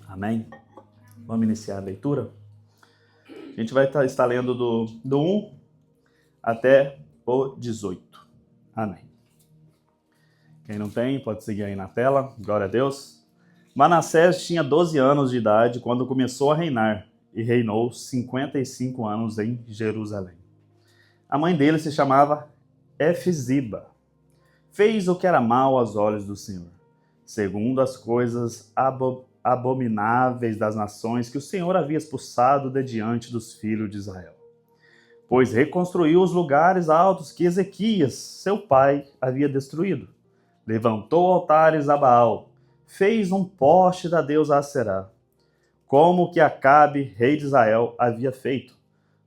Amém? Vamos iniciar a leitura? A gente vai estar lendo do 1 até o 18. Amém. Quem não tem, pode seguir aí na tela. Glória a Deus. Manassés tinha 12 anos de idade quando começou a reinar e reinou 55 anos em Jerusalém. A mãe dele se chamava Efziba. Fez o que era mal aos olhos do Senhor, segundo as coisas abomináveis das nações que o Senhor havia expulsado de diante dos filhos de Israel. Pois reconstruiu os lugares altos que Ezequias, seu pai, havia destruído. Levantou altares a Baal, fez um poste da deusa Aserá, como que Acabe, rei de Israel, havia feito.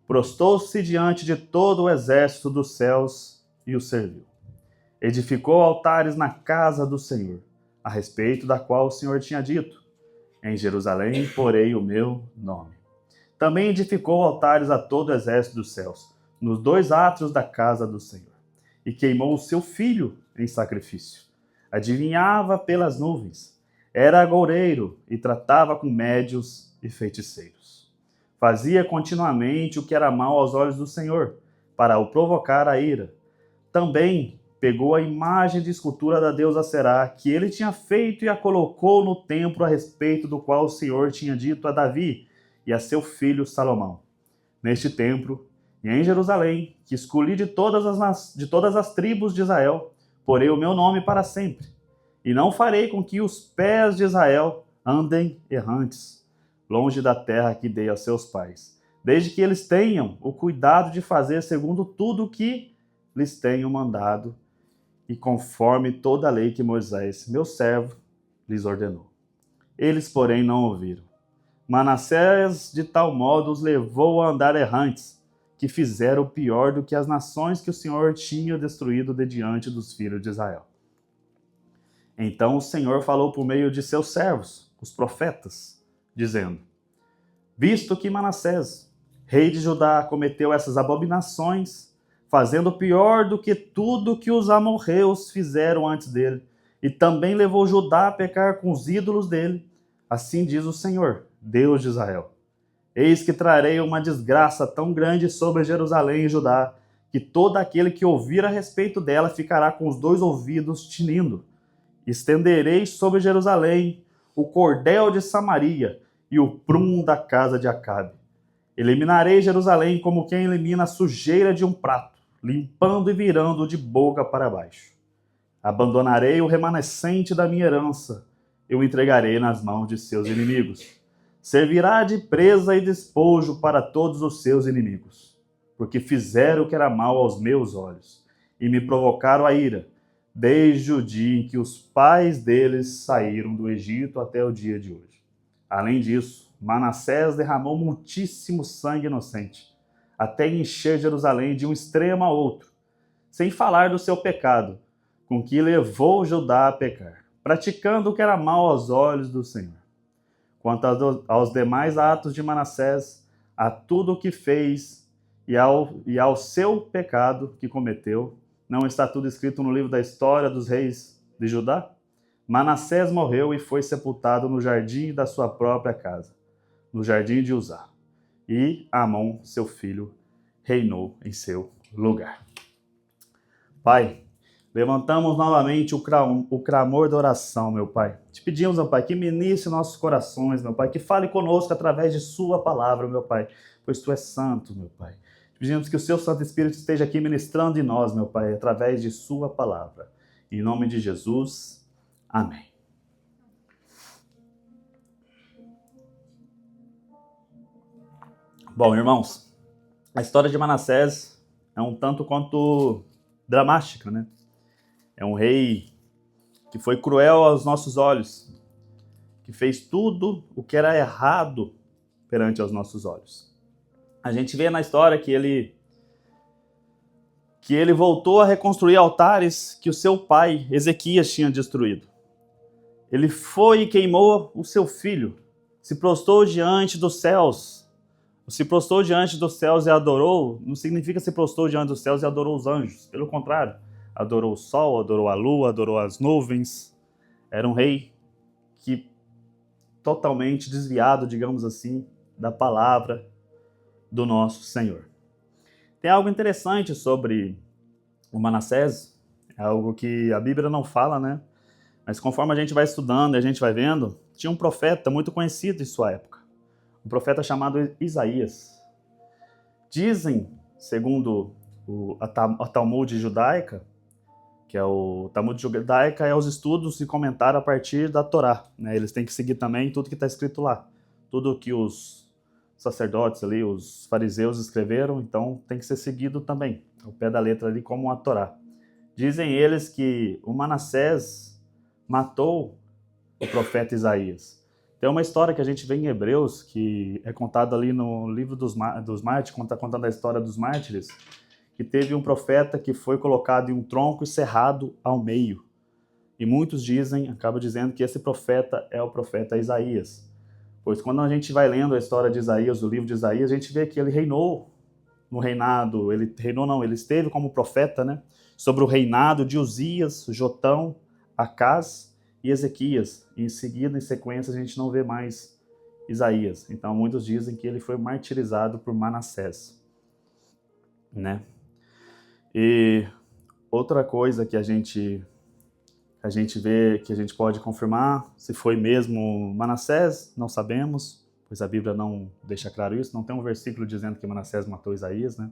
Prostou-se diante de todo o exército dos céus e o serviu. Edificou altares na casa do Senhor, a respeito da qual o Senhor tinha dito: em Jerusalém porei o meu nome. Também edificou altares a todo o exército dos céus, nos 2 átrios da casa do Senhor, e queimou o seu filho em sacrifício. Adivinhava pelas nuvens, era agoureiro e tratava com médios e feiticeiros. Fazia continuamente o que era mal aos olhos do Senhor, para o provocar a ira. Também pegou a imagem de escultura da deusa Aserá, que ele tinha feito, e a colocou no templo a respeito do qual o Senhor tinha dito a Davi e a seu filho Salomão. Neste templo e em Jerusalém, que escolhi de todas as tribos de Israel, porei o meu nome para sempre, e não farei com que os pés de Israel andem errantes, longe da terra que dei aos seus pais, desde que eles tenham o cuidado de fazer segundo tudo o que lhes tenho mandado, e conforme toda a lei que Moisés, meu servo, lhes ordenou. Eles, porém, não ouviram. Manassés, de tal modo, os levou a andar errantes, que fizeram pior do que as nações que o Senhor tinha destruído de diante dos filhos de Israel. Então o Senhor falou por meio de seus servos, os profetas, dizendo: visto que Manassés, rei de Judá, cometeu essas abominações, fazendo pior do que tudo que os amorreus fizeram antes dele, e também levou Judá a pecar com os ídolos dele, assim diz o Senhor, Deus de Israel: eis que trarei uma desgraça tão grande sobre Jerusalém e Judá, que todo aquele que ouvir a respeito dela ficará com os 2 ouvidos tinindo. Estenderei sobre Jerusalém o cordel de Samaria e o prumo da casa de Acabe. Eliminarei Jerusalém como quem elimina a sujeira de um prato, limpando e virando de boca para baixo. Abandonarei o remanescente da minha herança, eu entregarei nas mãos de seus inimigos. Servirá de presa e despojo para todos os seus inimigos, porque fizeram o que era mal aos meus olhos, e me provocaram a ira, desde o dia em que os pais deles saíram do Egito até o dia de hoje. Além disso, Manassés derramou muitíssimo sangue inocente, até encher Jerusalém de um extremo a outro, sem falar do seu pecado, com que levou Judá a pecar, praticando o que era mal aos olhos do Senhor. Quanto aos demais atos de Manassés, a tudo o que fez e ao seu pecado que cometeu, não está tudo escrito no livro da história dos reis de Judá? Manassés morreu e foi sepultado no jardim da sua própria casa, no jardim de Uzá. E Amon, seu filho, reinou em seu lugar. Pai, levantamos novamente o clamor da oração, meu Pai. Te pedimos, meu Pai, que ministre nossos corações, meu Pai, que fale conosco através de sua palavra, meu Pai, pois Tu és santo, meu Pai. Te pedimos que o Seu Santo Espírito esteja aqui ministrando em nós, meu Pai, através de sua palavra. Em nome de Jesus, amém. Bom, irmãos, a história de Manassés é um tanto quanto dramática, né? É um rei que foi cruel aos nossos olhos, que fez tudo o que era errado perante aos nossos olhos. A gente vê na história que ele voltou a reconstruir altares que o seu pai, Ezequias, tinha destruído. Ele foi e queimou o seu filho, se prostrou diante dos céus. Se prostrou diante dos céus e adorou, não significa se prostrou diante dos céus e adorou os anjos. Pelo contrário, adorou o sol, adorou a lua, adorou as nuvens. Era um rei que totalmente desviado, digamos assim, da palavra do nosso Senhor. Tem algo interessante sobre o Manassés, é algo que a Bíblia não fala, né? Mas conforme a gente vai estudando e a gente vai vendo, tinha um profeta muito conhecido em sua época, um profeta chamado Isaías. Dizem, segundo a Talmud judaica, que é o Talmud judaica, é os estudos e comentários a partir da Torá, né? Eles têm que seguir também tudo que está escrito lá, tudo que os sacerdotes ali, os fariseus escreveram, então tem que ser seguido também, ao pé da letra ali, como a Torá. Dizem eles que o Manassés matou o profeta Isaías. Tem uma história que a gente vê em Hebreus, que é contada ali no livro dos mártires, contando a história dos mártires, que teve um profeta que foi colocado em um tronco e cerrado ao meio. E muitos acabam dizendo que esse profeta é o profeta Isaías. Pois quando a gente vai lendo a história de Isaías, o livro de Isaías, a gente vê que ele reinou no reinado, ele esteve como profeta, né, sobre o reinado de Uzias, Jotão, Acaz e Ezequias. E em seguida, em sequência, a gente não vê mais Isaías. Então muitos dizem que ele foi martirizado por Manassés, né? E outra coisa que a gente vê, que a gente pode confirmar, se foi mesmo Manassés, não sabemos, pois a Bíblia não deixa claro isso, não tem um versículo dizendo que Manassés matou Isaías, né?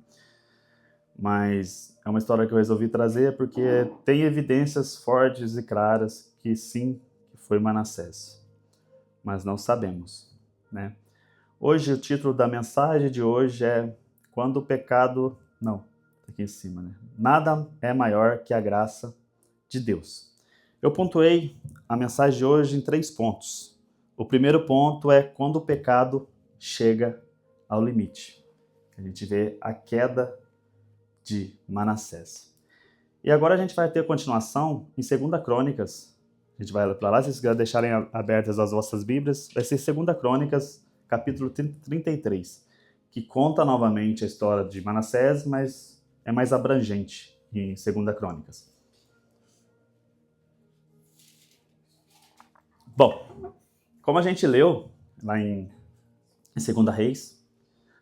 Mas é uma história que eu resolvi trazer porque tem evidências fortes e claras que sim, que foi Manassés, mas não sabemos, né? Hoje, o título da mensagem de hoje é Quando o pecado... Não, aqui em cima, né? Nada é maior que a graça de Deus. Eu pontuei a mensagem de hoje em 3 pontos. O primeiro ponto é quando o pecado chega ao limite. A gente vê a queda de Manassés. E agora a gente vai ter continuação em 2 Crônicas. A gente vai para lá, se vocês deixarem abertas as vossas Bíblias. Vai ser 2 Crônicas, capítulo 33, que conta novamente a história de Manassés, mas é mais abrangente em 2 Crônicas. Bom, como a gente leu lá em 2 Reis,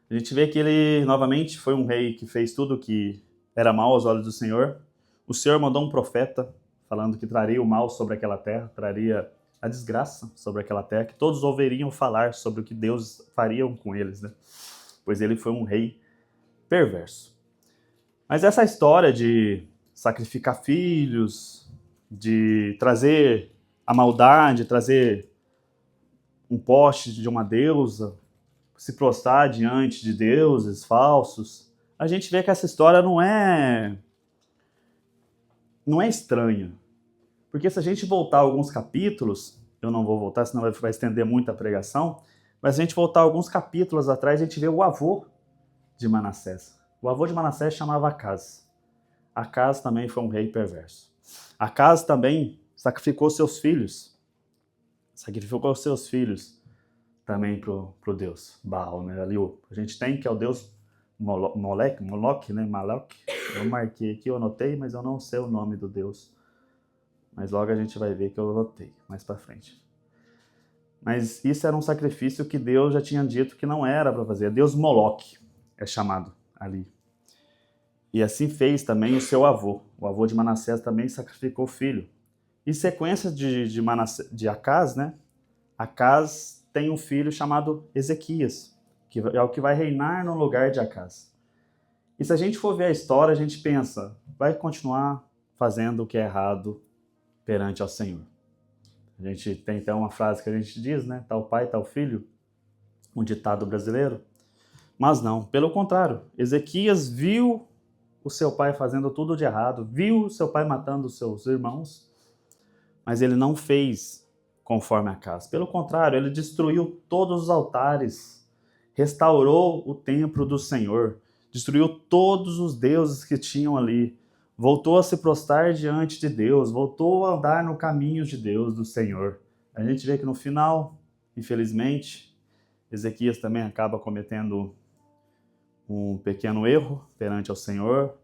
a gente vê que ele novamente foi um rei que fez tudo que era mal aos olhos do Senhor. O Senhor mandou um profeta falando que traria o mal sobre aquela terra, traria a desgraça sobre aquela terra, que todos ouviriam falar sobre o que Deus faria com eles, né? Pois ele foi um rei perverso. Mas essa história de sacrificar filhos, de trazer a maldade, trazer um poste de uma deusa, se prostrar diante de deuses falsos, a gente vê que essa história não é estranha. Porque se a gente voltar alguns capítulos, eu não vou voltar, senão vai estender muito a pregação, mas se a gente voltar alguns capítulos atrás, a gente vê o avô de Manassés. O avô de Manassés chamava Acaz. Acaz também foi um rei perverso. Acaz também sacrificou seus filhos. Sacrificou seus filhos também pro Deus Baal, né? Ali a gente tem que é o Deus Moloque, né? Maloque. Eu marquei aqui, eu anotei, mas eu não sei o nome do Deus. Mas logo a gente vai ver que eu anotei, mais para frente. Mas isso era um sacrifício que Deus já tinha dito que não era para fazer. Deus Moloque é chamado ali. E assim fez também o seu avô. O avô de Manassés também sacrificou o filho. Em sequência de Acaz, né? Acaz tem um filho chamado Ezequias, que é o que vai reinar no lugar de Acaz. E se a gente for ver a história, a gente pensa, vai continuar fazendo o que é errado perante ao Senhor. A gente tem então uma frase que a gente diz, né? Tal pai, tal filho, um ditado brasileiro. Mas não, pelo contrário, Ezequias viu o seu pai fazendo tudo de errado, viu o seu pai matando os seus irmãos, mas ele não fez conforme Acaz. Pelo contrário, ele destruiu todos os altares, restaurou o templo do Senhor, destruiu todos os deuses que tinham ali, voltou a se prostrar diante de Deus, voltou a andar no caminho de Deus, do Senhor. A gente vê que no final, infelizmente, Ezequias também acaba cometendo um pequeno erro perante ao Senhor,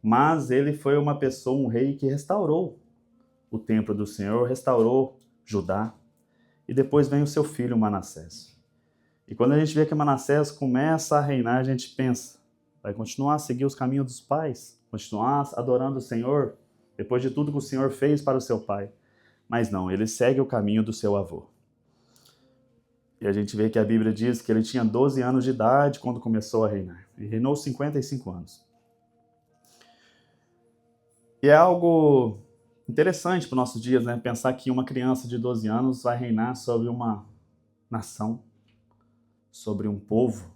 mas ele foi uma pessoa, um rei que restaurou o templo do Senhor, restaurou Judá. e depois vem o seu filho Manassés. E quando a gente vê que Manassés começa a reinar, a gente pensa, vai continuar a seguir os caminhos dos pais, continuar adorando o Senhor, depois de tudo que o Senhor fez para o seu pai. Mas não, ele segue o caminho do seu avô. E a gente vê que a Bíblia diz que ele tinha 12 anos de idade quando começou a reinar. E reinou 55 anos. E é algo interessante para os nossos dias, né? Pensar que uma criança de 12 anos vai reinar sobre uma nação, sobre um povo.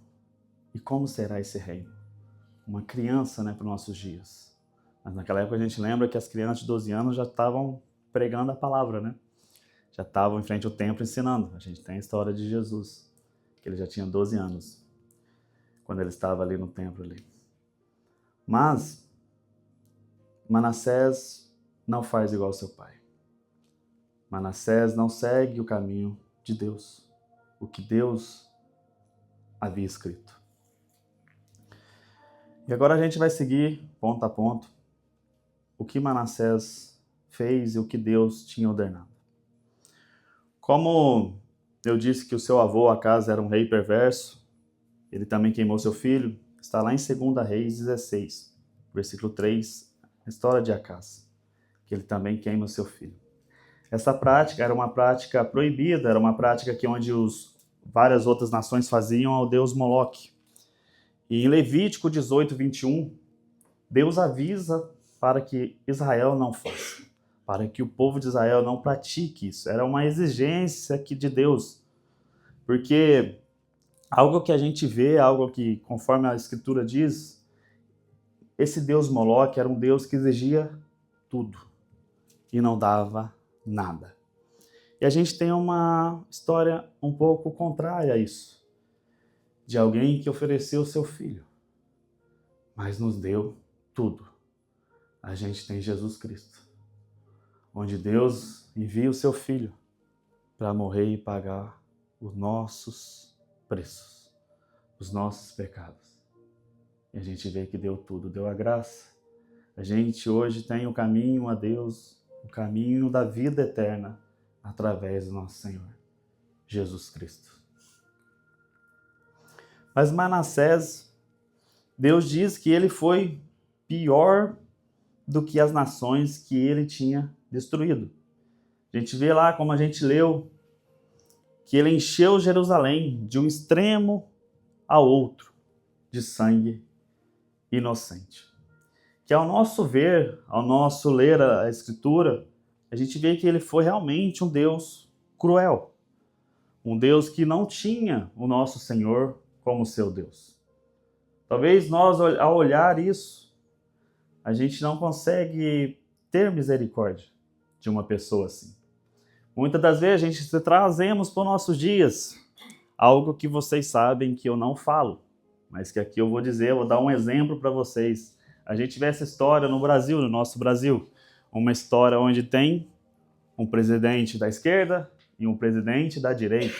E como será esse reino? Uma criança, né, para os nossos dias. Mas naquela época a gente lembra que as crianças de 12 anos já estavam pregando a palavra, né? Já estavam em frente ao templo ensinando. A gente tem a história de Jesus, que ele já tinha 12 anos, quando ele estava ali no templo. Ali. Mas Manassés não faz igual ao seu pai. Manassés não segue o caminho de Deus, o que Deus havia escrito. E agora a gente vai seguir, ponto a ponto, o que Manassés fez e o que Deus tinha ordenado. Como eu disse que o seu avô, Acas, era um rei perverso, ele também queimou seu filho, está lá em 2 Reis 16, versículo 3, a história de Acas, que ele também queima o seu filho. Essa prática era uma prática proibida, era uma prática que onde várias outras nações faziam ao deus Moloque. E em Levítico 18, 21, Deus avisa para que Israel não faça, para que o povo de Israel não pratique isso. Era uma exigência aqui de Deus, porque algo que a gente vê, algo que, conforme a Escritura diz, esse Deus Moloque era um Deus que exigia tudo e não dava nada. E a gente tem uma história um pouco contrária a isso, de alguém que ofereceu o seu filho, mas nos deu tudo. A gente tem Jesus Cristo, onde Deus envia o seu filho para morrer e pagar os nossos preços, os nossos pecados. E a gente vê que deu tudo, deu a graça. A gente hoje tem o caminho a Deus, o caminho da vida eterna, através do nosso Senhor, Jesus Cristo. Mas Manassés, Deus diz que ele foi pior do que as nações que ele tinha destruído. A gente vê lá, como a gente leu, que ele encheu Jerusalém de um extremo ao outro de sangue inocente. Que ao nosso ver, ao nosso ler a Escritura, a gente vê que ele foi realmente um Deus cruel. Um Deus que não tinha o nosso Senhor como seu Deus. Talvez nós, ao olhar isso, a gente não consegue ter misericórdia de uma pessoa assim. Muitas das vezes a gente trazemos para os nossos dias algo que vocês sabem que eu não falo, mas que aqui eu vou dizer, eu vou dar um exemplo para vocês. A gente vê essa história no Brasil, no nosso Brasil, uma história onde tem um presidente da esquerda e um presidente da direita.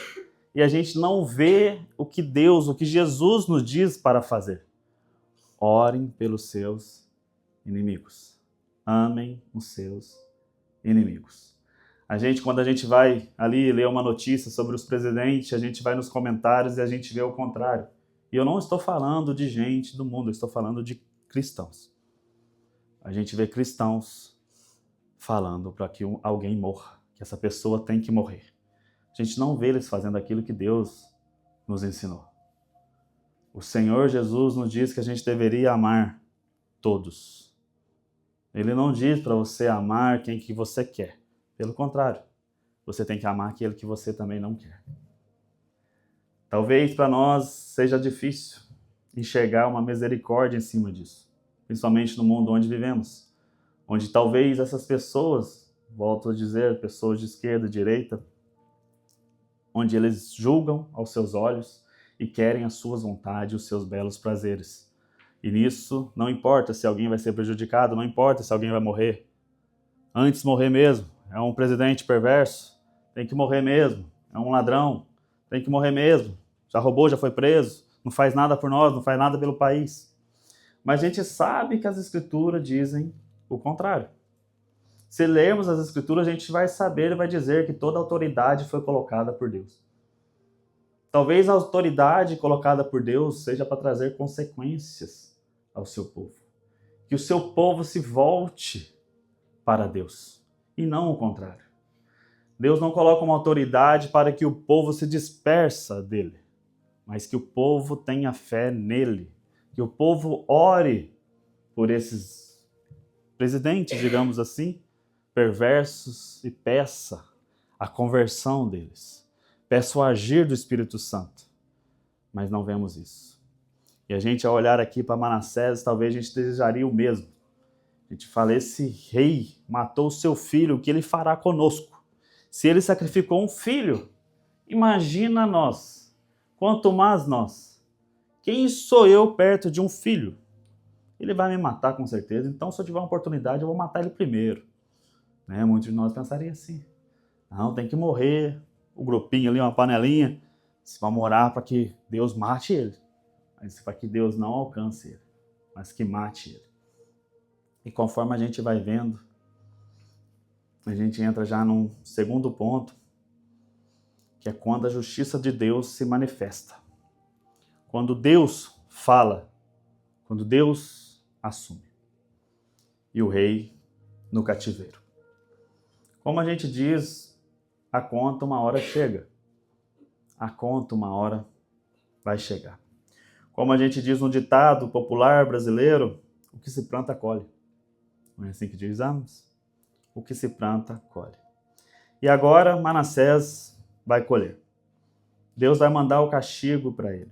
E a gente não vê o que Deus, o que Jesus nos diz para fazer. Orem pelos seus inimigos. Amem os seus inimigos. Quando a gente vai ali ler uma notícia sobre os presidentes, a gente vai nos comentários e a gente vê o contrário. E eu não estou falando de gente do mundo, eu estou falando de cristãos. A gente vê cristãos falando para que alguém morra, que essa pessoa tem que morrer. A gente não vê eles fazendo aquilo que Deus nos ensinou. O Senhor Jesus nos diz que a gente deveria amar todos. Ele não diz para você amar quem que você quer. Pelo contrário, você tem que amar aquele que você também não quer. Talvez para nós seja difícil enxergar uma misericórdia em cima disso, principalmente no mundo onde vivemos, onde talvez essas pessoas, volto a dizer, pessoas de esquerda e direita, onde eles julgam aos seus olhos e querem as suas vontades, os seus belos prazeres. E nisso não importa se alguém vai ser prejudicado, não importa se alguém vai morrer. Antes morrer mesmo. É um presidente perverso, tem que morrer mesmo. É um ladrão, tem que morrer mesmo. Já roubou, já foi preso, não faz nada por nós, não faz nada pelo país. Mas a gente sabe que as Escrituras dizem o contrário. Se lermos as Escrituras, a gente vai saber e vai dizer que toda autoridade foi colocada por Deus. Talvez a autoridade colocada por Deus seja para trazer consequências ao seu povo. Que o seu povo se volte para Deus e não o contrário. Deus não coloca uma autoridade para que o povo se dispersa dele, mas que o povo tenha fé nele, que o povo ore por esses presidentes, digamos assim, perversos e peça a conversão deles. Peça o agir do Espírito Santo. Mas não vemos isso. E a gente, ao olhar aqui para Manassés, talvez a gente desejaria o mesmo. A gente fala, esse rei matou o seu filho, o que ele fará conosco? Se ele sacrificou um filho, imagina nós. Quanto mais nós. Quem sou eu perto de um filho? Ele vai me matar com certeza, então se eu tiver uma oportunidade eu vou matar ele primeiro. Né? Muitos de nós pensariam assim. Não, tem que morrer. O grupinho ali, uma panelinha. Vamos orar para que Deus mate ele. Mas para que Deus não alcance ele. Mas que mate ele. E conforme a gente vai vendo, a gente entra já num segundo ponto, que é quando a justiça de Deus se manifesta. Quando Deus fala. Quando Deus assume. E o rei no cativeiro. Como a gente diz, a conta uma hora chega. A conta uma hora vai chegar. Como a gente diz no ditado popular brasileiro, o que se planta, colhe. Não é assim que dizemos? O que se planta, colhe. E agora Manassés vai colher. Deus vai mandar o castigo para ele.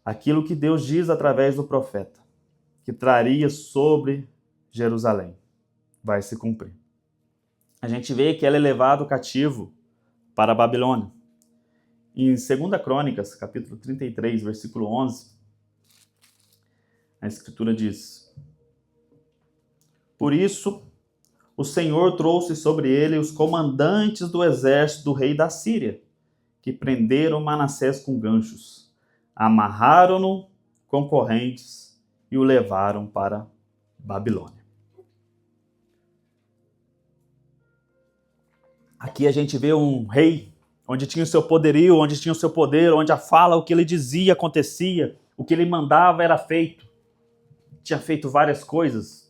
Aquilo que Deus diz através do profeta, que traria sobre Jerusalém, vai se cumprir. A gente vê que ela é levado cativo para a Babilônia. Em 2 Crônicas, capítulo 33, versículo 11, a Escritura diz: Por isso, o Senhor trouxe sobre ele os comandantes do exército do rei da Síria, que prenderam Manassés com ganchos, amarraram-no com correntes e o levaram para Babilônia. Aqui a gente vê um rei, onde tinha o seu poderio, onde tinha o seu poder, onde a fala, o que ele dizia acontecia, o que ele mandava era feito. Tinha feito várias coisas.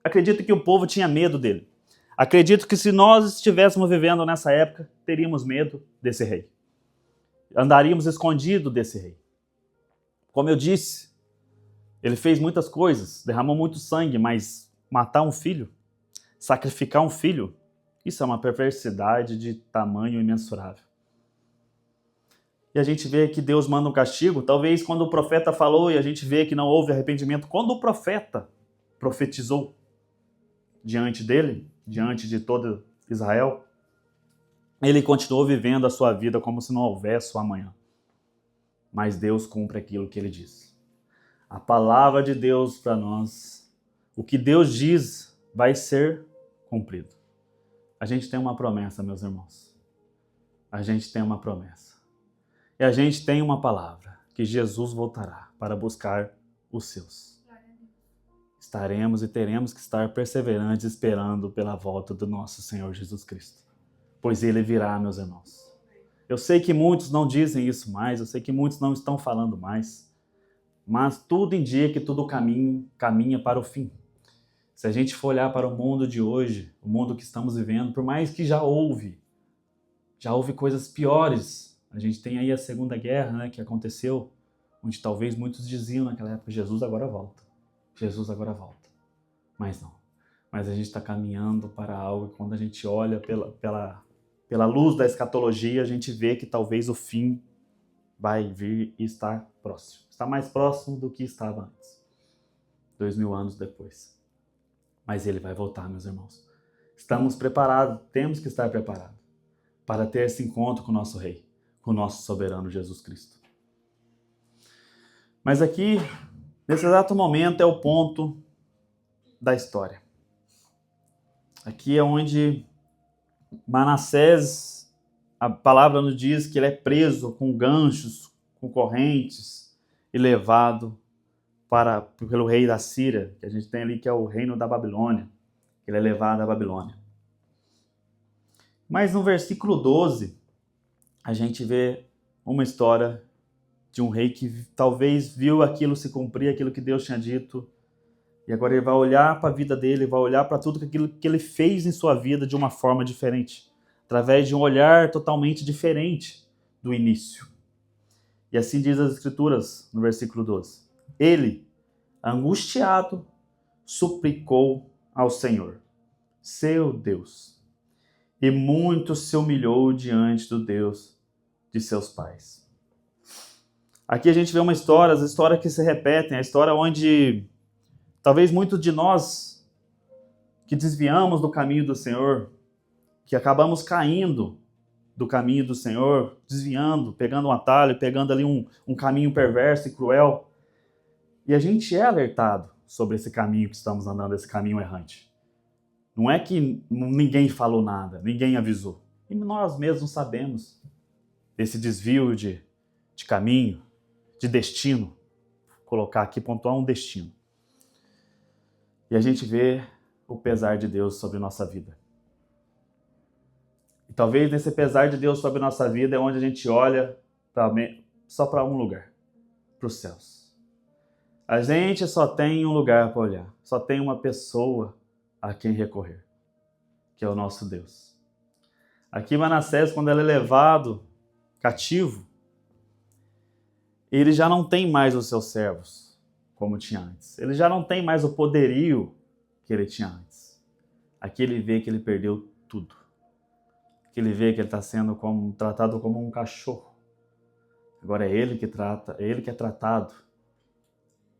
Acredito que o povo tinha medo dele. Acredito que se nós estivéssemos vivendo nessa época, teríamos medo desse rei. Andaríamos escondidos desse rei. Como eu disse, ele fez muitas coisas, derramou muito sangue, mas matar um filho, sacrificar um filho, isso é uma perversidade de tamanho imensurável. E a gente vê que Deus manda um castigo, talvez quando o profeta falou e a gente vê que não houve arrependimento, quando o profeta profetizou diante dele, diante de todo Israel, ele continuou vivendo a sua vida como se não houvesse o amanhã. Mas Deus cumpre aquilo que ele diz. A palavra de Deus para nós, o que Deus diz vai ser cumprido. A gente tem uma promessa, meus irmãos. A gente tem uma promessa. E a gente tem uma palavra, que Jesus voltará para buscar os seus. Estaremos e teremos que estar perseverantes esperando pela volta do nosso Senhor Jesus Cristo. Pois Ele virá, meus irmãos. Eu sei que muitos não dizem isso mais, eu sei que muitos não estão falando mais, mas tudo indica que tudo caminha para o fim. Se a gente for olhar para o mundo de hoje, o mundo que estamos vivendo, por mais que já houve coisas piores. A gente tem aí a Segunda Guerra, né, que aconteceu, onde talvez muitos diziam naquela época, Jesus agora volta. Jesus agora volta. Mas não. Mas a gente está caminhando para algo que quando a gente olha pela luz da escatologia, a gente vê que talvez o fim vai vir e está próximo. Está mais próximo do que estava antes. 2000 anos depois. Mas ele vai voltar, meus irmãos. Estamos preparados, temos que estar preparados para ter esse encontro com o nosso Rei, com o nosso soberano Jesus Cristo. Mas aqui, nesse exato momento, é o ponto da história. Aqui é onde Manassés, a palavra nos diz que ele é preso com ganchos, com correntes e levado pelo rei da Síria, que a gente tem ali que é o reino da Babilônia. Ele é levado à Babilônia. Mas no versículo 12, a gente vê uma história de um rei que talvez viu aquilo se cumprir, aquilo que Deus tinha dito, e agora ele vai olhar para a vida dele, vai olhar para tudo aquilo que ele fez em sua vida de uma forma diferente, através de um olhar totalmente diferente do início. E assim diz as Escrituras no versículo 12. Ele, angustiado, suplicou ao Senhor, seu Deus, e muito se humilhou diante do Deus de seus pais. Aqui a gente vê uma história, as histórias que se repetem, a história onde talvez muitos de nós que desviamos do caminho do Senhor, que acabamos caindo do caminho do Senhor, desviando, pegando um atalho, pegando ali um caminho perverso e cruel. E a gente é alertado sobre esse caminho que estamos andando, esse caminho errante. Não é que ninguém falou nada, ninguém avisou. E nós mesmos sabemos desse desvio de caminho, de destino. Vou colocar aqui, pontuar um destino. E a gente vê o pesar de Deus sobre nossa vida. E talvez nesse pesar de Deus sobre nossa vida é onde a gente olha só para um lugar, para os céus. A gente só tem um lugar para olhar, só tem uma pessoa a quem recorrer, que é o nosso Deus. Aqui Manassés, quando ele é levado cativo, ele já não tem mais os seus servos, como tinha antes. Ele já não tem mais o poderio que ele tinha antes. Aqui ele vê que ele perdeu tudo. Aqui ele vê que ele está sendo tratado como um cachorro. Agora é ele que trata, é ele que é tratado,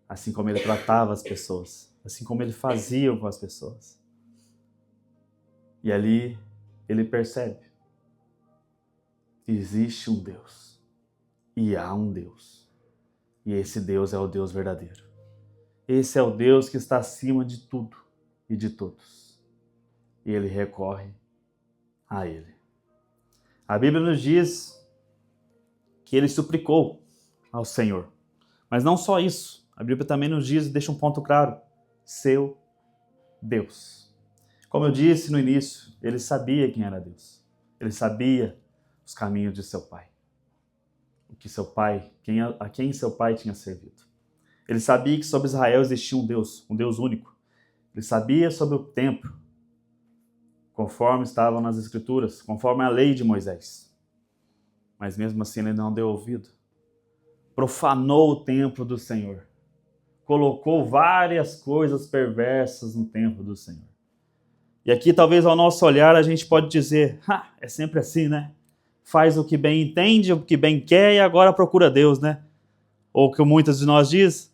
assim como ele tratava as pessoas, assim como ele fazia com as pessoas. E ali ele percebe que existe um Deus, e há um Deus, e esse Deus é o Deus verdadeiro. Esse é o Deus que está acima de tudo e de todos, e ele recorre a ele. A Bíblia nos diz que ele suplicou ao Senhor, mas não só isso, a Bíblia também nos diz e deixa um ponto claro, seu Deus. Como eu disse no início, ele sabia quem era Deus. Ele sabia os caminhos de seu pai. O que seu pai, a quem seu pai tinha servido. Ele sabia que sobre Israel existia um Deus único. Ele sabia sobre o templo, conforme estavam nas Escrituras, conforme a lei de Moisés. Mas mesmo assim ele não deu ouvido. Profanou o templo do Senhor. Colocou várias coisas perversas no templo do Senhor. E aqui, talvez, ao nosso olhar, a gente pode dizer, é sempre assim, né? Faz o que bem entende, o que bem quer e agora procura Deus, né? Ou que muitas de nós diz,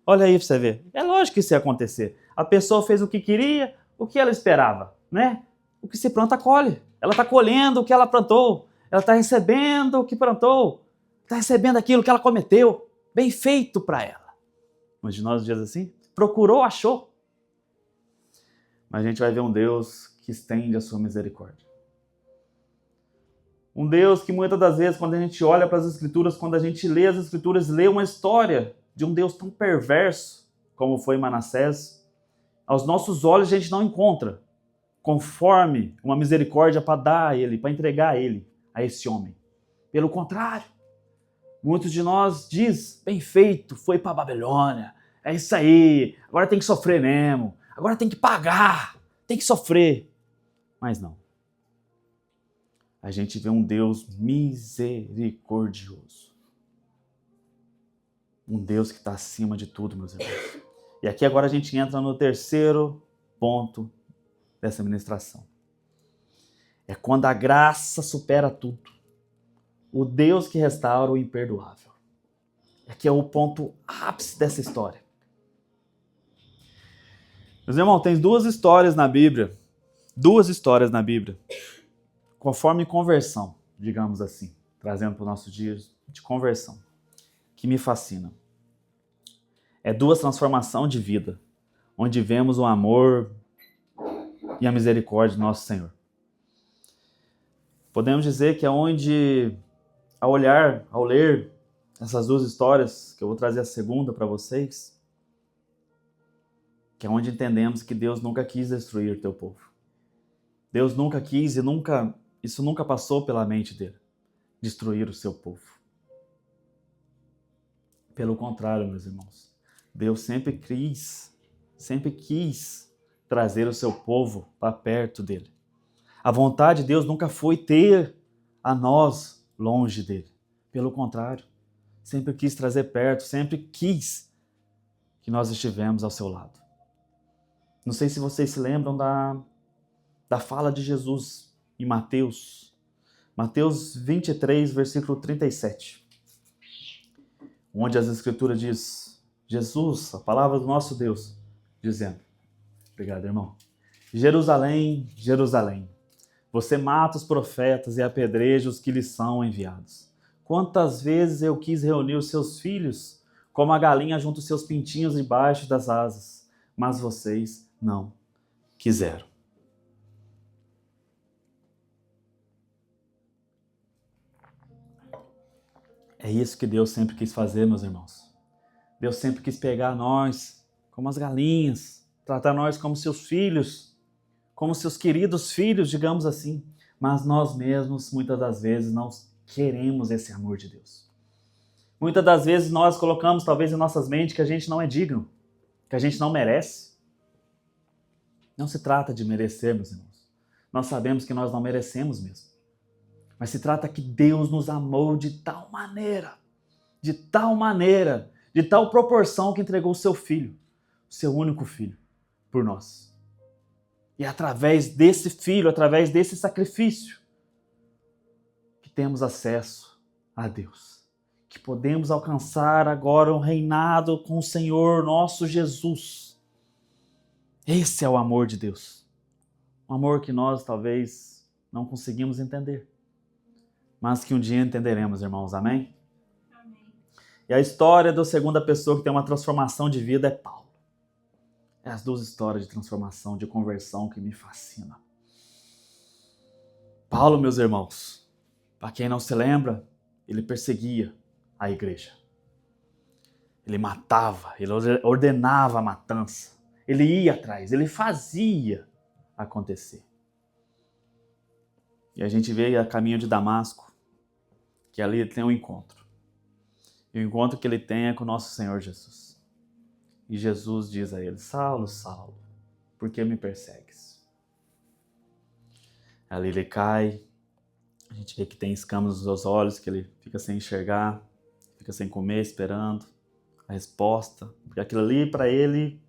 olha aí pra você ver. É lógico que isso ia acontecer. A pessoa fez o que queria, o que ela esperava, né? O que se planta, colhe. Ela está colhendo o que ela plantou. Ela está recebendo o que plantou. Está recebendo aquilo que ela cometeu. Bem feito para ela. Mas de nós diz assim, procurou, achou. Mas a gente vai ver um Deus que estende a sua misericórdia. Um Deus que muitas das vezes, quando a gente olha para as Escrituras, quando a gente lê as Escrituras, lê uma história de um Deus tão perverso como foi Manassés, aos nossos olhos a gente não encontra conforme uma misericórdia para dar a ele, para entregar a ele, a esse homem. Pelo contrário, muitos de nós diz, bem feito, foi para a Babilônia, é isso aí, agora tem que sofrer mesmo. Agora tem que pagar, tem que sofrer. Mas não. A gente vê um Deus misericordioso. Um Deus que está acima de tudo, meus irmãos. E aqui agora a gente entra no terceiro ponto dessa ministração. É quando a graça supera tudo. O Deus que restaura o imperdoável. Aqui é o ponto ápice dessa história. Meus irmãos, tem duas histórias na Bíblia, conforme conversão, digamos assim, trazendo para os nossos dias de conversão, que me fascinam. É duas transformações de vida, onde vemos o amor e a misericórdia do nosso Senhor. Podemos dizer que é onde, ao ler essas duas histórias, que eu vou trazer a segunda para vocês, que é onde entendemos que Deus nunca quis destruir o teu povo. Deus nunca quis e isso nunca passou pela mente dele, destruir o seu povo. Pelo contrário, meus irmãos, Deus sempre quis trazer o seu povo para perto dele. A vontade de Deus nunca foi ter a nós longe dele. Pelo contrário, sempre quis trazer perto, sempre quis que nós estivemos ao seu lado. Não sei se vocês se lembram da fala de Jesus em Mateus 23, versículo 37, onde as Escrituras diz, Jesus, a palavra do nosso Deus, dizendo, obrigado, irmão, Jerusalém, Jerusalém, você mata os profetas e apedreja os que lhes são enviados. Quantas vezes eu quis reunir os seus filhos, como a galinha junta os seus pintinhos debaixo das asas, mas vocês não quiseram. É isso que Deus sempre quis fazer, meus irmãos. Deus sempre quis pegar nós como as galinhas, tratar nós como seus filhos, como seus queridos filhos, digamos assim. Mas nós mesmos, muitas das vezes, não queremos esse amor de Deus. Muitas das vezes nós colocamos, talvez, em nossas mentes que a gente não é digno, que a gente não merece. Não se trata de merecer, meus irmãos. Nós sabemos que nós não merecemos mesmo. Mas se trata que Deus nos amou de tal maneira, de tal proporção que entregou o seu filho, o seu único filho, por nós. E através desse filho, através desse sacrifício, que temos acesso a Deus. Que podemos alcançar agora um reinado com o Senhor nosso Jesus. Esse é o amor de Deus. Um amor que nós talvez não conseguimos entender. Mas que um dia entenderemos, irmãos. Amém? Amém. E a história da segunda pessoa que tem uma transformação de vida é Paulo. É as duas histórias de transformação, de conversão que me fascinam. Paulo, meus irmãos, para quem não se lembra, ele perseguia a igreja. Ele matava, ele ordenava a matança. Ele ia atrás, ele fazia acontecer. E a gente vê a caminho de Damasco, que ali ele tem um encontro. E o encontro que ele tem é com o nosso Senhor Jesus. E Jesus diz a ele, Saulo, Saulo, por que me persegues? Ali ele cai, a gente vê que tem escamas nos seus olhos, que ele fica sem enxergar, fica sem comer, esperando a resposta. Porque aquilo ali para ele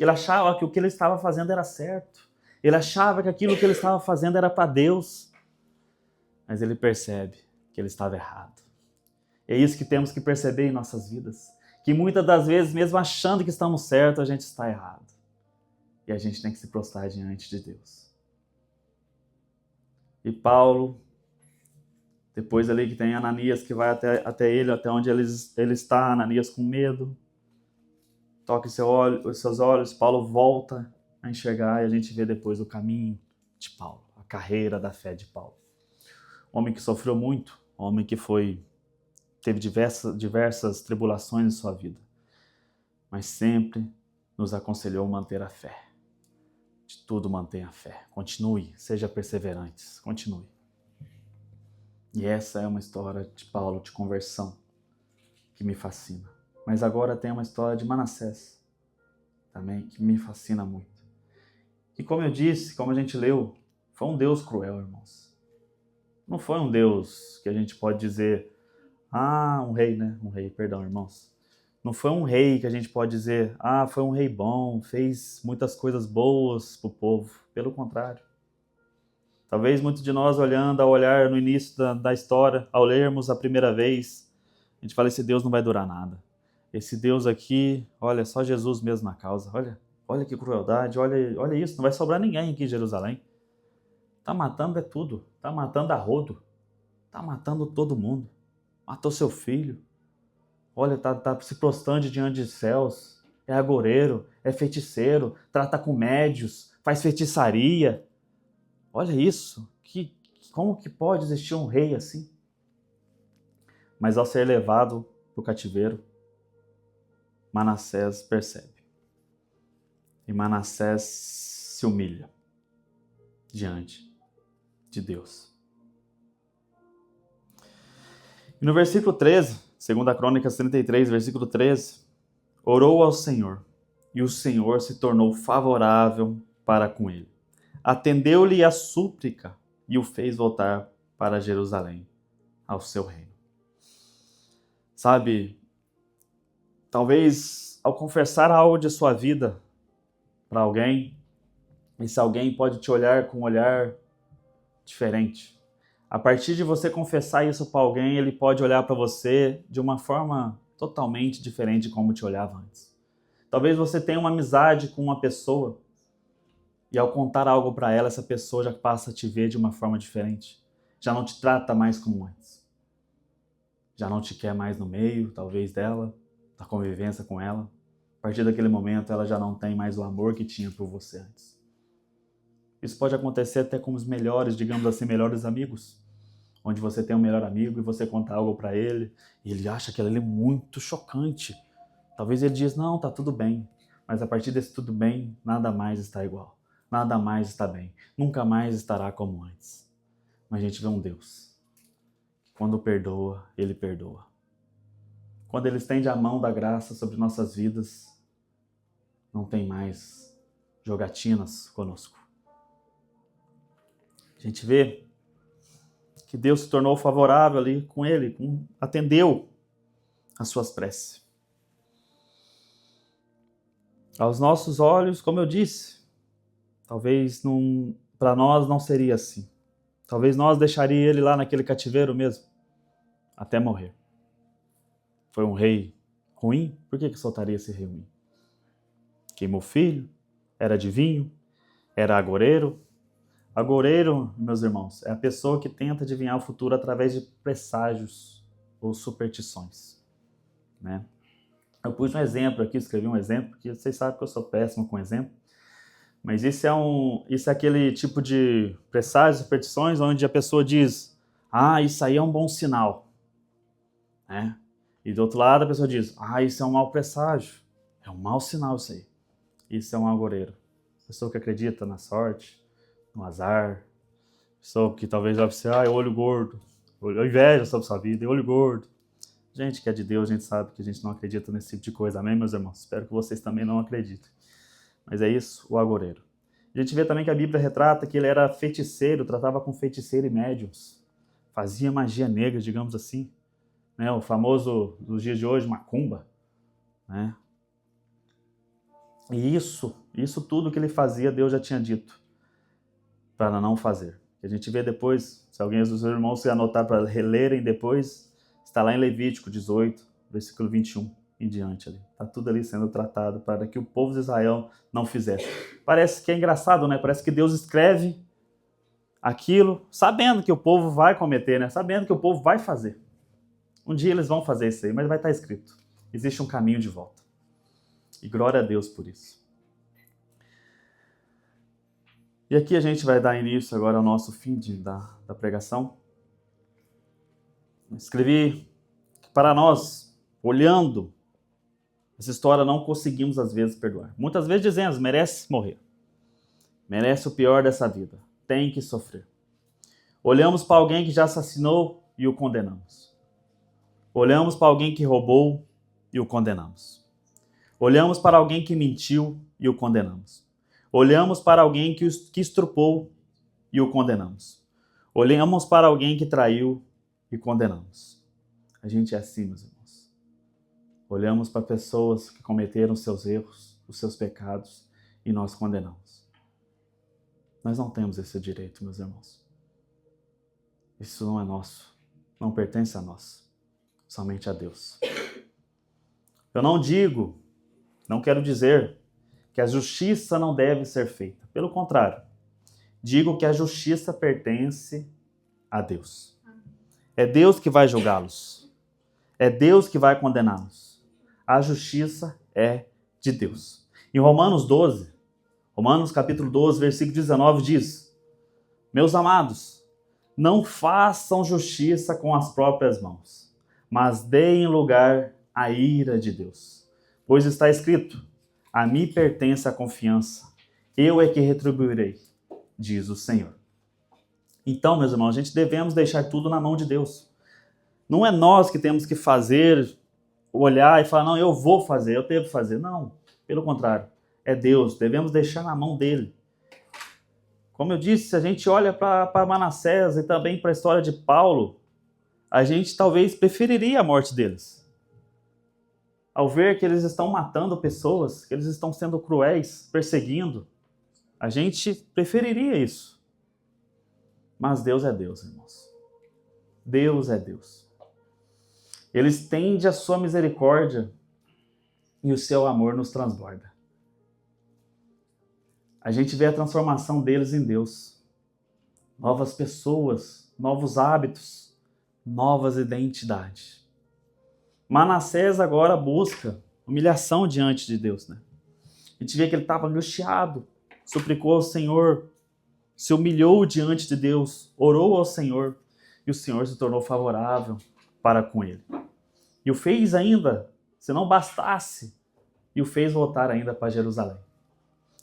achava que o que ele estava fazendo era certo. Ele achava que aquilo que ele estava fazendo era para Deus. Mas ele percebe que ele estava errado. É isso que temos que perceber em nossas vidas. Que muitas das vezes, mesmo achando que estamos certos, a gente está errado. E a gente tem que se prostrar diante de Deus. E Paulo, depois ali que tem Ananias que vai até ele, até onde ele está, Ananias com medo. Toca os seus olhos, Paulo volta a enxergar e a gente vê depois o caminho de Paulo, a carreira da fé de Paulo. Homem que sofreu muito, homem que teve diversas tribulações em sua vida, mas sempre nos aconselhou a manter a fé. De tudo mantenha a fé, continue, seja perseverantes, continue. E essa é uma história de Paulo, de conversão, que me fascina. Mas agora tem uma história de Manassés, também, que me fascina muito. E como eu disse, como a gente leu, foi um Deus cruel, irmãos. Não foi um Deus que a gente pode dizer, um rei, né? Um rei, perdão, irmãos. Não foi um rei que a gente pode dizer, foi um rei bom, fez muitas coisas boas para o povo. Pelo contrário. Talvez muitos de nós ao olhar no início da história, ao lermos a primeira vez, a gente fala, esse Deus não vai durar nada. Esse Deus aqui, olha, só Jesus mesmo na causa. Olha que crueldade, olha isso, não vai sobrar ninguém aqui em Jerusalém. Tá matando tudo, tá matando a rodo, tá matando todo mundo. Matou seu filho. Olha, tá se prostrando diante de céus. É agoreiro, é feiticeiro, trata com médios, faz feitiçaria. Olha isso, como que pode existir um rei assim? Mas ao ser levado para o cativeiro, Manassés percebe. E Manassés se humilha diante de Deus. E no versículo 13, 2 Crônicas 33, versículo 13, orou ao Senhor, e o Senhor se tornou favorável para com ele. Atendeu-lhe a súplica e o fez voltar para Jerusalém, ao seu reino. Sabe, talvez ao confessar algo de sua vida para alguém, esse alguém pode te olhar com um olhar diferente. A partir de você confessar isso para alguém, ele pode olhar para você de uma forma totalmente diferente de como te olhava antes. Talvez você tenha uma amizade com uma pessoa e ao contar algo para ela, essa pessoa já passa a te ver de uma forma diferente. Já não te trata mais como antes. Já não te quer mais no meio, talvez, dela, da convivência com ela. A partir daquele momento, ela já não tem mais o amor que tinha por você antes. Isso pode acontecer até com os melhores, digamos assim, melhores amigos. Onde você tem um melhor amigo e você conta algo para ele e ele acha aquilo ali muito chocante. Talvez ele diz, não, tá tudo bem. Mas a partir desse tudo bem, nada mais está igual. Nada mais está bem. Nunca mais estará como antes. Mas a gente vê um Deus que quando perdoa, Ele perdoa. Quando Ele estende a mão da graça sobre nossas vidas, não tem mais jogatinas conosco. A gente vê que Deus se tornou favorável ali com ele, atendeu as suas preces. Aos nossos olhos, como eu disse, talvez para nós não seria assim. Talvez nós deixaríamos ele lá naquele cativeiro mesmo, até morrer. Foi um rei ruim? Por que soltaria esse rei ruim? Queimou filho, era adivinho, era agoreiro. Agoreiro, meus irmãos, é a pessoa que tenta adivinhar o futuro através de presságios ou superstições, né? Eu pus um exemplo aqui, escrevi um exemplo, porque vocês sabem que eu sou péssimo com exemplo, mas isso é aquele tipo de presságios, superstições, onde a pessoa diz, isso aí é um bom sinal, né? E do outro lado a pessoa diz, isso é um mau presságio, é um mau sinal isso aí. Isso é um agoreiro, pessoa que acredita na sorte, no azar, pessoa que talvez vai ser, olho gordo, inveja sobre sua vida, olho gordo. Gente que é de Deus, a gente sabe que a gente não acredita nesse tipo de coisa, amém, meus irmãos? Espero que vocês também não acreditem. Mas é isso, o agoreiro. A gente vê também que a Bíblia retrata que ele era feiticeiro, tratava com feiticeiro e médiuns, fazia magia negra, digamos assim, né? O famoso, dos dias de hoje, macumba, né? E isso tudo que ele fazia, Deus já tinha dito para não fazer. A gente vê depois, se alguém dos irmãos se anotar para relerem depois, está lá em Levítico 18, versículo 21 em diante ali. Está tudo ali sendo tratado para que o povo de Israel não fizesse. Parece que é engraçado, né? Parece que Deus escreve aquilo sabendo que o povo vai cometer, né? Sabendo que o povo vai fazer. Um dia eles vão fazer isso aí, mas vai estar escrito. Existe um caminho de volta. E glória a Deus por isso. E aqui a gente vai dar início agora ao nosso fim da pregação. Escrevi que para nós, olhando essa história, não conseguimos às vezes perdoar. Muitas vezes dizemos, merece morrer. Merece o pior dessa vida. Tem que sofrer. Olhamos para alguém que já assassinou e o condenamos. Olhamos para alguém que roubou e o condenamos. Olhamos para alguém que mentiu e o condenamos. Olhamos para alguém que estrupou e o condenamos. Olhamos para alguém que traiu e condenamos. A gente é assim, meus irmãos. Olhamos para pessoas que cometeram seus erros, os seus pecados, e nós condenamos. Nós não temos esse direito, meus irmãos. Isso não é nosso. Não pertence a nós. Somente a Deus. Eu não quero dizer que a justiça não deve ser feita. Pelo contrário, digo que a justiça pertence a Deus. É Deus que vai julgá-los. É Deus que vai condená-los. A justiça é de Deus. Em Romanos capítulo 12, versículo 19 diz: meus amados, não façam justiça com as próprias mãos, mas deem lugar à ira de Deus. Pois está escrito: A mim pertence a confiança. Eu é que retribuirei, diz o Senhor. Então, meus irmãos, a gente devemos deixar tudo na mão de Deus. Não é nós que temos que fazer, olhar e falar, não, eu vou fazer, eu devo fazer. Não, pelo contrário, é Deus, devemos deixar na mão dele. Como eu disse, se a gente olha para Manassés e também para a história de Paulo, a gente talvez preferiria a morte deles. Ao ver que eles estão matando pessoas, que eles estão sendo cruéis, perseguindo, a gente preferiria isso. Mas Deus é Deus, irmãos. Deus é Deus. Ele estende a sua misericórdia e o seu amor nos transborda. A gente vê a transformação deles em Deus. Novas pessoas, novos hábitos, novas identidades. Manassés agora busca humilhação diante de Deus, né? A gente vê que ele estava angustiado, suplicou ao Senhor, se humilhou diante de Deus, orou ao Senhor, e o Senhor se tornou favorável para com ele. E o fez ainda, se não bastasse, e o fez voltar ainda para Jerusalém.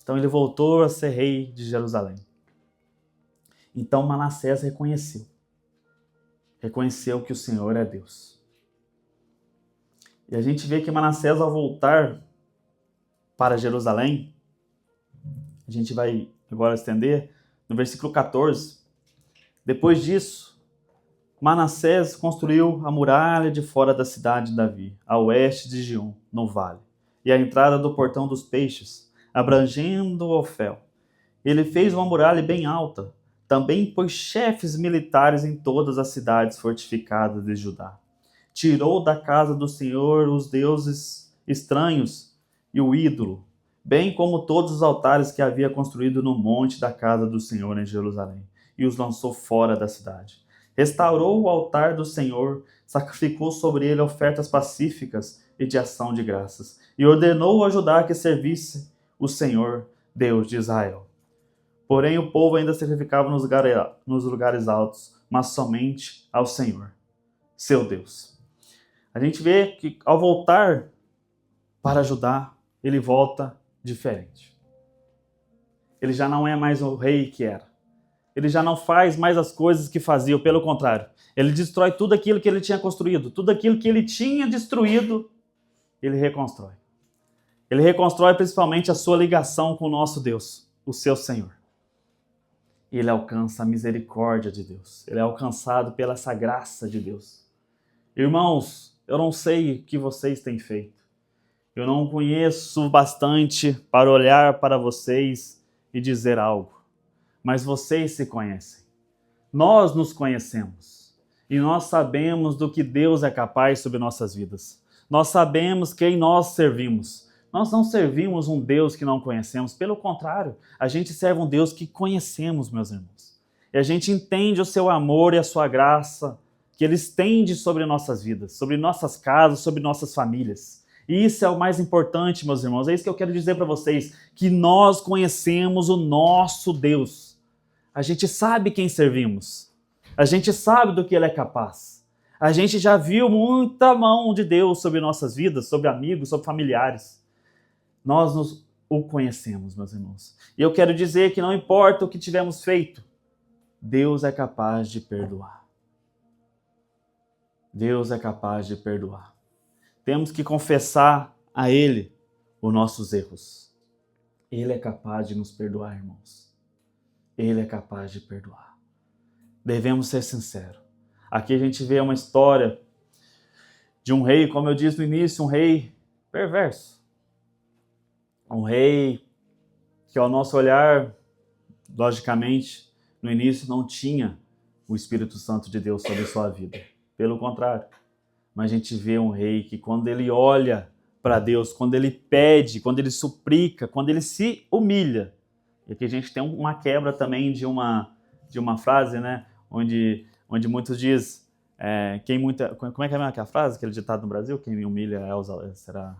Então ele voltou a ser rei de Jerusalém. Então Manassés reconheceu que o Senhor é Deus. E a gente vê que Manassés, ao voltar para Jerusalém, a gente vai agora estender, no versículo 14, depois disso, Manassés construiu a muralha de fora da cidade de Davi, a oeste de Gion, no vale, e a entrada do portão dos peixes, abrangendo Ofel. Ele fez uma muralha bem alta, também pôs chefes militares em todas as cidades fortificadas de Judá. Tirou da casa do Senhor os deuses estranhos e o ídolo, bem como todos os altares que havia construído no monte da casa do Senhor em Jerusalém, e os lançou fora da cidade. Restaurou o altar do Senhor, sacrificou sobre ele ofertas pacíficas e de ação de graças, e ordenou a Judá que servisse o Senhor, Deus de Israel. Porém, o povo ainda sacrificava nos lugares altos, mas somente ao Senhor, seu Deus. A gente vê que ao voltar para Judá, ele volta diferente. Ele já não é mais o rei que era. Ele já não faz mais as coisas que fazia, pelo contrário. Ele destrói tudo aquilo que ele tinha construído, tudo aquilo que ele tinha destruído, ele reconstrói. Ele reconstrói principalmente a sua ligação com o nosso Deus, o seu Senhor. E ele alcança a misericórdia de Deus. Ele é alcançado pela essa graça de Deus. Irmãos, eu não sei o que vocês têm feito. Eu não conheço bastante para olhar para vocês e dizer algo. Mas vocês se conhecem. Nós nos conhecemos. E nós sabemos do que Deus é capaz sobre nossas vidas. Nós sabemos quem nós servimos. Nós não servimos um Deus que não conhecemos. Pelo contrário, a gente serve um Deus que conhecemos, meus irmãos. E a gente entende o seu amor e a sua graça que Ele estende sobre nossas vidas, sobre nossas casas, sobre nossas famílias. E isso é o mais importante, meus irmãos. É isso que eu quero dizer para vocês, que nós conhecemos o nosso Deus. A gente sabe quem servimos. A gente sabe do que Ele é capaz. A gente já viu muita mão de Deus sobre nossas vidas, sobre amigos, sobre familiares. Nós o conhecemos, meus irmãos. E eu quero dizer que não importa o que tivermos feito, Deus é capaz de perdoar. Deus é capaz de perdoar. Temos que confessar a Ele os nossos erros. Ele é capaz de nos perdoar, irmãos. Ele é capaz de perdoar. Devemos ser sinceros. Aqui a gente vê uma história de um rei, como eu disse no início, um rei perverso. Um rei que, ao nosso olhar, logicamente, no início não tinha o Espírito Santo de Deus sobre a sua vida. Pelo contrário. Mas a gente vê um rei que, quando ele olha para Deus, quando ele pede, quando ele suplica, quando ele se humilha. E aqui a gente tem uma quebra também de uma frase, né? Onde muitos dizem, como é que é aquela frase, aquele ditado no Brasil? Quem me humilha será...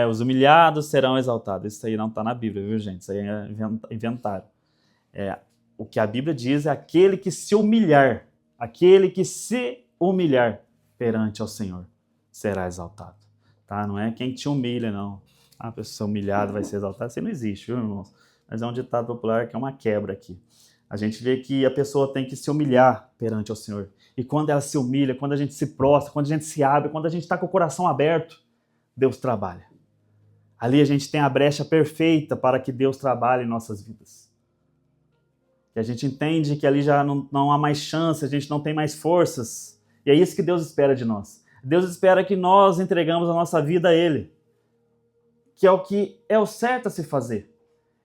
os humilhados serão exaltados. Isso aí não está na Bíblia, viu, gente? Isso aí é inventaram. O que a Bíblia diz é aquele que se humilhar perante ao Senhor será exaltado. Tá? Não é quem te humilha, não. A pessoa humilhada vai ser exaltada. Isso não existe, viu, irmãos? Mas é um ditado popular que é uma quebra aqui. A gente vê que a pessoa tem que se humilhar perante ao Senhor. E quando ela se humilha, quando a gente se prostra, quando a gente se abre, quando a gente está com o coração aberto, Deus trabalha. Ali a gente tem a brecha perfeita para que Deus trabalhe em nossas vidas. E a gente entende que ali já não há mais chance, a gente não tem mais forças. E é isso que Deus espera de nós. Deus espera que nós entregamos a nossa vida a Ele. Que é o certo a se fazer.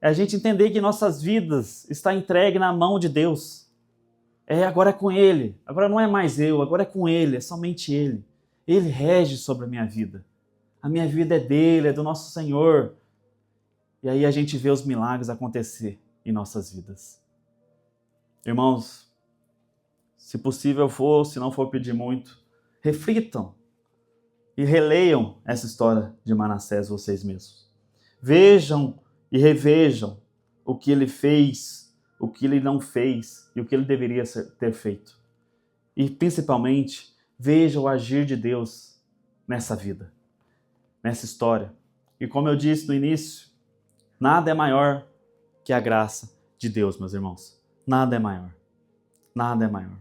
É a gente entender que nossas vidas estão entregues na mão de Deus. Agora é com Ele. Agora não é mais eu, agora é com Ele, é somente Ele. Ele rege sobre a minha vida. A minha vida é dele, é do nosso Senhor. E aí a gente vê os milagres acontecer em nossas vidas. Irmãos, se possível for, se não for pedir muito, reflitam e releiam essa história de Manassés vocês mesmos. Vejam e revejam o que ele fez, o que ele não fez e o que ele deveria ter feito. E principalmente, vejam o agir de Deus nessa vida, nessa história. E como eu disse no início, nada é maior que a graça de Deus, meus irmãos. Nada é maior. Nada é maior.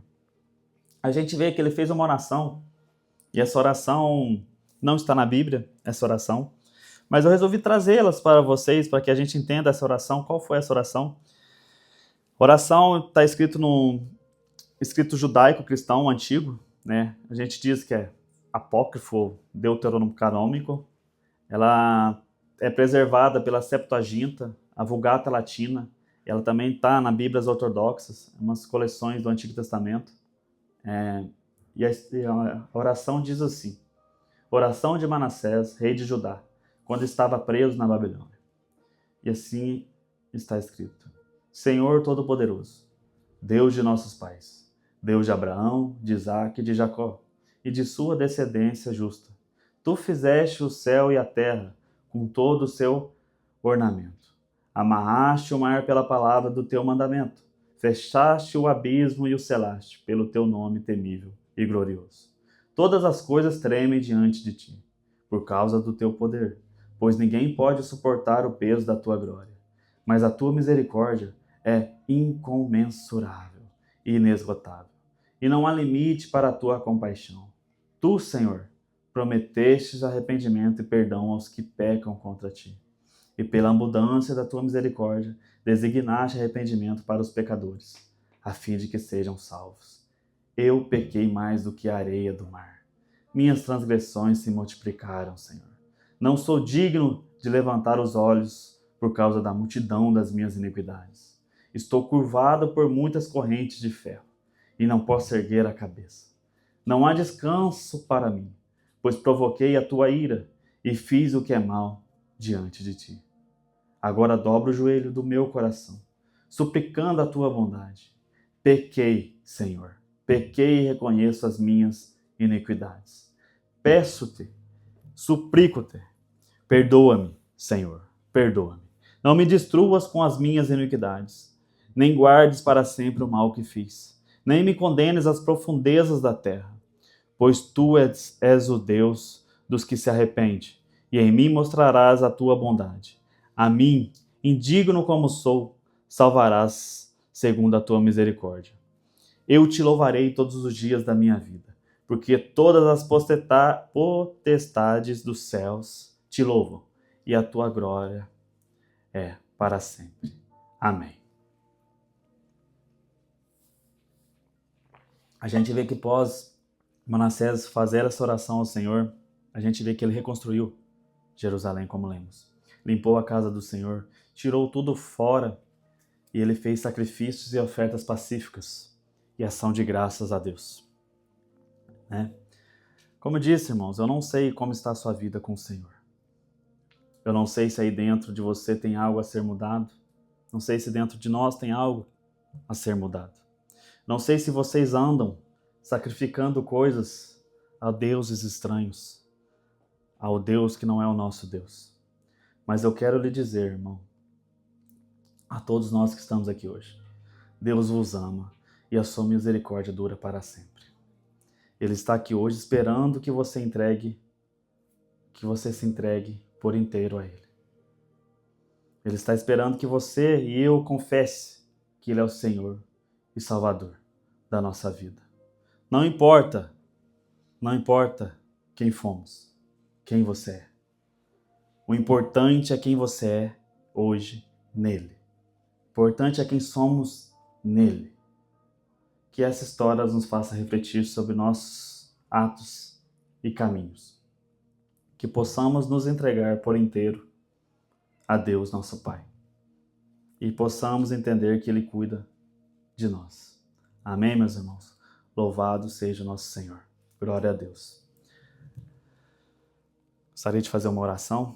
A gente vê que ele fez uma oração, e essa oração não está na Bíblia, essa oração, mas eu resolvi trazê-las para vocês, para que a gente entenda essa oração. Qual foi essa oração? Oração está escrito no escrito judaico-cristão antigo, né? A gente diz que é apócrifo, deuterocanônico. Ela é preservada pela Septuaginta, a Vulgata Latina. Ela também está na Bíblias Ortodoxas, umas coleções do Antigo Testamento. E a oração diz assim: oração de Manassés, rei de Judá, quando estava preso na Babilônia. E assim está escrito: Senhor Todo-Poderoso, Deus de nossos pais, Deus de Abraão, de Isaque e de Jacó, e de sua descendência justa, tu fizeste o céu e a terra com todo o seu ornamento. Amarraste o mar pela palavra do teu mandamento, fechaste o abismo e o selaste pelo teu nome temível e glorioso. Todas as coisas tremem diante de ti, por causa do teu poder, pois ninguém pode suportar o peso da tua glória. Mas a tua misericórdia é incomensurável e inesgotável, e não há limite para a tua compaixão. Tu, Senhor, prometestes arrependimento e perdão aos que pecam contra ti, e pela abundância da tua misericórdia designaste arrependimento para os pecadores, a fim de que sejam salvos. Eu pequei mais do que a areia do mar. Minhas transgressões se multiplicaram, Senhor. Não sou digno de levantar os olhos por causa da multidão das minhas iniquidades. Estou curvado por muitas correntes de ferro e não posso erguer a cabeça. Não há descanso para mim, pois provoquei a tua ira e fiz o que é mal diante de ti. Agora dobro o joelho do meu coração, suplicando a tua bondade. Pequei, Senhor, pequei e reconheço as minhas iniquidades. Peço-te, suplico-te, perdoa-me, Senhor, perdoa-me. Não me destruas com as minhas iniquidades, nem guardes para sempre o mal que fiz, nem me condenes às profundezas da terra, pois tu és o Deus dos que se arrepende, e em mim mostrarás a tua bondade. A mim, indigno como sou, salvarás segundo a tua misericórdia. Eu te louvarei todos os dias da minha vida, porque todas as potestades dos céus te louvam, e a tua glória é para sempre. Amém. A gente vê que após Manassés fazer essa oração ao Senhor, a gente vê que ele reconstruiu Jerusalém, como lemos. Limpou a casa do Senhor, tirou tudo fora e ele fez sacrifícios e ofertas pacíficas e ação de graças a Deus. Como eu disse, irmãos, eu não sei como está a sua vida com o Senhor. Eu não sei se aí dentro de você tem algo a ser mudado. Não sei se dentro de nós tem algo a ser mudado. Não sei se vocês andam sacrificando coisas a deuses estranhos, ao Deus que não é o nosso Deus. Mas eu quero lhe dizer, irmão, a todos nós que estamos aqui hoje, Deus vos ama e a sua misericórdia dura para sempre. Ele está aqui hoje esperando que você se entregue por inteiro a Ele. Ele está esperando que você e eu confesse que Ele é o Senhor e Salvador da nossa vida. Não importa quem fomos, quem você é. O importante é quem você é hoje nele. O importante é quem somos nele. Que essa história nos faça refletir sobre nossos atos e caminhos. Que possamos nos entregar por inteiro a Deus, nosso Pai. E possamos entender que Ele cuida de nós. Amém, meus irmãos? Louvado seja o nosso Senhor. Glória a Deus. Gostaria de fazer uma oração.